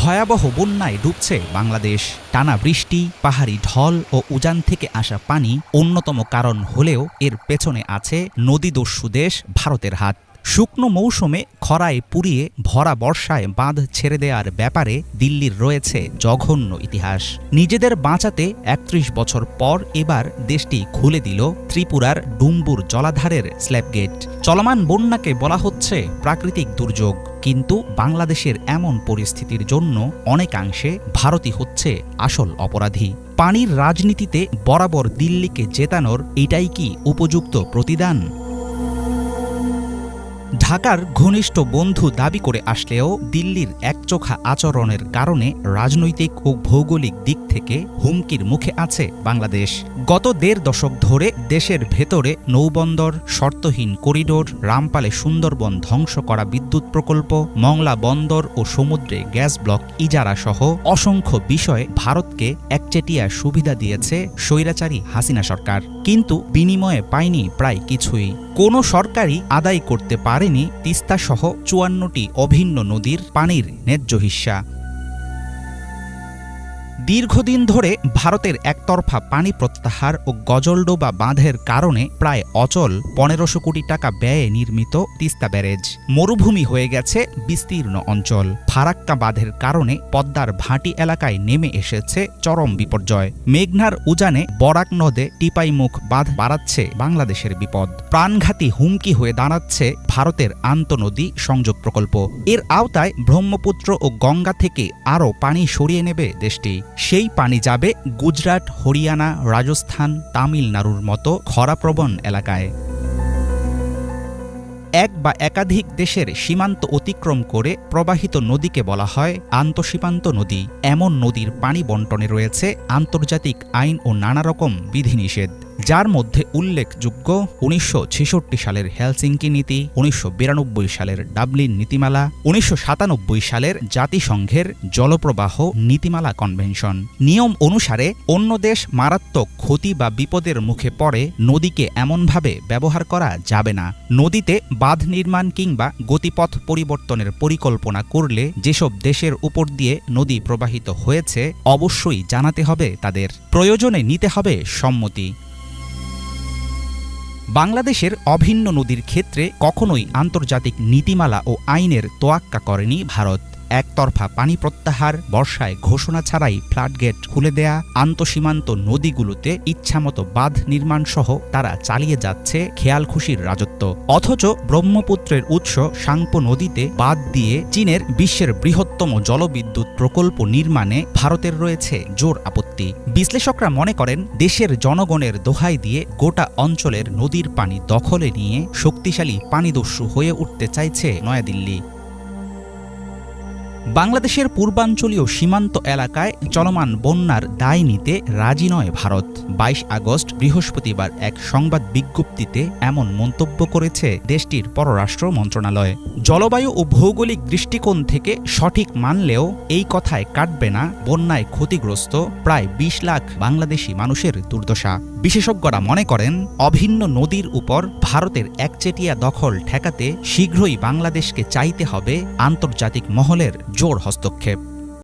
ভয়াবহ বন্যায় ডুবছে বাংলাদেশ। টানা বৃষ্টি, পাহাড়ি ঢল ও উজান থেকে আসা পানি অন্যতম কারণ হলেও এর পেছনে আছে নদীদস্যু দেশ ভারতের হাত। শুকনো মৌসুমে খরায় পুড়িয়ে ভরা বর্ষায় বাঁধ ছেড়ে দেওয়ার ব্যাপারে দিল্লির রয়েছে জঘন্য ইতিহাস। নিজেদের বাঁচাতে ৩১ বছর পর এবার দেশটি খুলে দিল ত্রিপুরার ডুম্বুর জলাধারের স্ল্যাপগেট। চলমান বন্যাকে বলা হচ্ছে প্রাকৃতিক দুর্যোগ, কিন্তু বাংলাদেশের এমন পরিস্থিতির জন্য অনেকাংশে ভারতই হচ্ছে আসল অপরাধী। পানির রাজনীতিতে বরাবর দিল্লিকে জেতানোর এটাই কি উপযুক্ত প্রতিদান? ঢাকার ঘনিষ্ঠ বন্ধু দাবি করে আসলেও দিল্লির একচোখা আচরণের কারণে রাজনৈতিক ও ভৌগোলিক দিক থেকে হুমকির মুখে আছে বাংলাদেশ। গত ১.৫ দশক ধরে দেশের ভেতরে নৌবন্দর, শর্তহীন করিডোর, রামপালে সুন্দরবন ধ্বংস করা বিদ্যুৎ প্রকল্প, মংলা বন্দর ও সমুদ্রে গ্যাস ব্লক ইজারা সহ অসংখ্য বিষয়ে ভারতকে একচেটিয়া সুবিধা দিয়েছে স্বৈরাচারী হাসিনা সরকার, কিন্তু বিনিময়ে পায়নি প্রায় কিছুই। কোনো সরকারই আদায় করতে পারেনি তিস্তাসহ ৫৪টি অভিন্ন নদীর পানির ন্যায্য হিস্যা। দীর্ঘদিন ধরে ভারতের একতরফা পানি প্রত্যাহার ও গজলডোবা বাঁধের কারণে প্রায় অচল ১৫০০ কোটি টাকা ব্যয়ে নির্মিত তিস্তা ব্যারেজ মরুভূমি হয়ে গেছে বিস্তীর্ণ অঞ্চল। ফারাক্কা বাঁধের কারণে পদ্মার ভাটি এলাকায় নেমে এসেছে চরম বিপর্যয়। মেঘনার উজানে বরাক নদে টিপাইমুখ বাঁধ বাড়াচ্ছে বাংলাদেশের বিপদ। প্রাণঘাতী হুমকি হয়ে দাঁড়াচ্ছে ভারতের আন্তঃনদী সংযোগ প্রকল্প। এর আওতায় ব্রহ্মপুত্র ও গঙ্গা থেকে আরও পানি সরিয়ে নেবে দেশটি। সেই পানি যাবে গুজরাট, হরিয়ানা, রাজস্থান, তামিলনাড়ুর মতো খরাপ্রবণ এলাকায়। এক বা একাধিক দেশের সীমান্ত অতিক্রম করে প্রবাহিত নদীকে বলা হয় আন্তঃসীমান্ত নদী। এমন নদীর পানি বণ্টনে রয়েছে আন্তর্জাতিক আইন ও নানা রকম বিধিনিষেধ, যার মধ্যে উল্লেখযোগ্য ১৯৬৬ সালের হেলসিঙ্কি নীতি, ১৯৯২ সালের ডাবলিন নীতিমালা, ১৯৯৭ সালের জাতিসংঘের জলপ্রবাহ নীতিমালা কনভেনশন। নিয়ম অনুসারে অন্য দেশ মারাত্মক ক্ষতি বা বিপদের মুখে পড়ে নদীকে এমনভাবে ব্যবহার করা যাবে না। নদীতে বাঁধ নির্মাণ কিংবা গতিপথ পরিবর্তনের পরিকল্পনা করলে যেসব দেশের উপর দিয়ে নদী প্রবাহিত হয়েছে অবশ্যই জানাতে হবে তাদের, প্রয়োজনে নিতে হবে সম্মতি। বাংলাদেশের অভিন্ন নদীর ক্ষেত্রে কখনোই আন্তর্জাতিক নীতিমালা ও আইনের তোয়াক্কা করেনি ভারত। একতরফা পানি প্রত্যাহার, বর্ষায় ঘোষণা ছাড়াই ফ্লাডগেট খুলে দেয়া, আন্তঃসীমান্ত নদীগুলোতে ইচ্ছামতো বাঁধ নির্মাণ সহ তারা চালিয়ে যাচ্ছে খেয়ালখুশির রাজত্ব। অথচ ব্রহ্মপুত্রের উৎস সাংপো নদীতে বাঁধ দিয়ে চীনের বিশ্বের বৃহত্তম জলবিদ্যুৎ প্রকল্প নির্মাণে ভারতের রয়েছে জোর আপত্তি। বিশ্লেষকরা মনে করেন দেশের জনগণের দোহাই দিয়ে গোটা অঞ্চলের নদীর পানি দখলে নিয়ে শক্তিশালী পানিদস্যু হয়ে উঠতে চাইছে নয়াদিল্লি। বাংলাদেশের পূর্বাঞ্চলীয় সীমান্ত এলাকায় চলমান বন্যার দায় নিতে রাজি নয় ভারত। ২২ আগস্ট বৃহস্পতিবার এক সংবাদ বিজ্ঞপ্তিতে এমন মন্তব্য করেছে দেশটির পররাষ্ট্র মন্ত্রণালয়। জলবায়ু ও ভৌগোলিক দৃষ্টিকোণ থেকে সঠিক মানলেও এই কথায় কাটবে না বন্যায় ক্ষতিগ্রস্ত প্রায় ২০ লাখ বাংলাদেশি মানুষের দুর্দশা। বিশেষজ্ঞরা মনে করেন অভিন্ন নদীর উপর ভারতের একচেটিয়া দখল ঠেকাতে শীঘ্রই বাংলাদেশকে চাইতে হবে আন্তর্জাতিক মহলের জোর হস্তক্ষেপ।